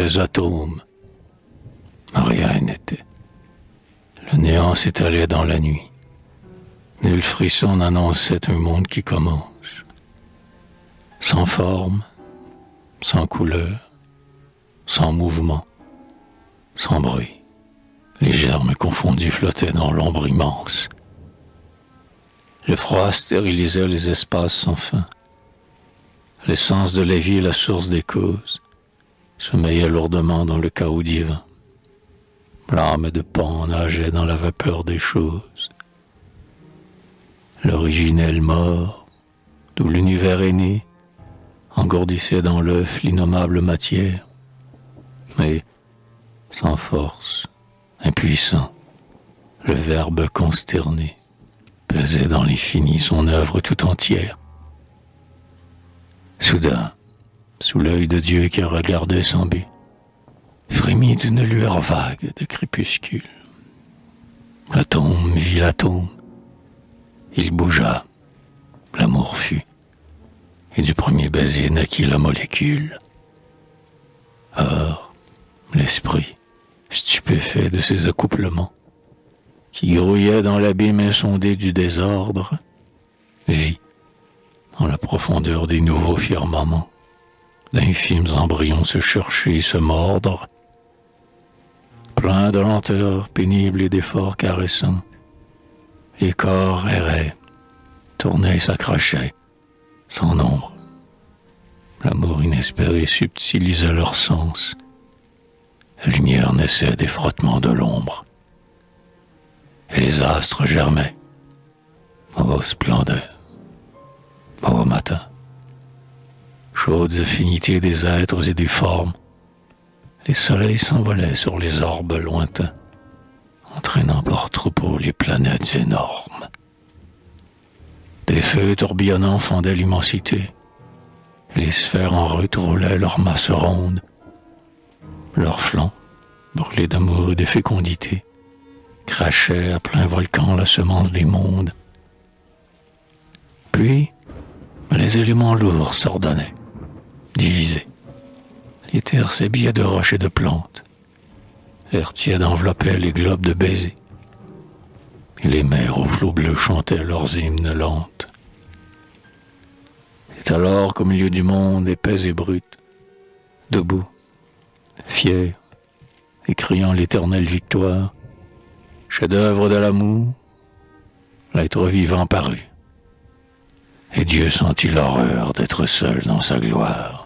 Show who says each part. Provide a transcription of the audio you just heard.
Speaker 1: les atomes. Rien n'était. Le néant s'étalait dans la nuit. Nul frisson n'annonçait un monde qui commence. Sans forme, sans couleur, sans mouvement, sans bruit. Les germes confondus flottaient dans l'ombre immense. Le froid stérilisait les espaces sans fin. L'essence de la vie, la source des causes, sommeillait lourdement dans le chaos divin. L'âme de Pan nageait dans la vapeur des choses. L'originel mort, d'où l'univers est né, engourdissait dans l'œuf l'innommable matière. Mais sans force, impuissant, le Verbe consterné pesait dans l'infini son œuvre tout entière. Soudain, sous l'œil de Dieu qui regardait sans but, frémit d'une lueur vague de crépuscule. L'atome vit l'atome. Il bougea, l'amour fut, et du premier baiser naquit la molécule. Or, l'esprit, stupéfait de ces accouplements, qui grouillait dans l'abîme insondé du désordre, vit, dans la profondeur des nouveaux firmaments, d'infimes embryons se chercher et se mordre, plein de lenteur pénible et d'efforts caressants. Les corps erraient, tournaient et s'accrochaient, sans nombre. L'amour inespéré subtilisait leur sens. La lumière naissait des frottements de l'ombre. Et les astres germaient. Ô splendeur, ô matin, chaudes affinités des êtres et des formes, les soleils s'envolaient sur les orbes lointains, entraînant par troupeau les planètes énormes. Des feux tourbillonnants fendaient l'immensité, et les sphères en roulaient leurs masses rondes. Leurs flancs, brûlés d'amour et de fécondité, crachaient à plein volcan la semence des mondes. Puis, les éléments lourds s'ordonnaient, divisés. Les terres s'habillaient de roches et de plantes. L'air tiède enveloppait les globes de baisers. Et les mers aux flots bleus chantaient leurs hymnes lentes. C'est alors qu'au milieu du monde épais et brut, debout, fier, et criant l'éternelle victoire, chef-d'œuvre de l'amour, l'être vivant parut. Et Dieu sentit l'horreur d'être seul dans sa gloire.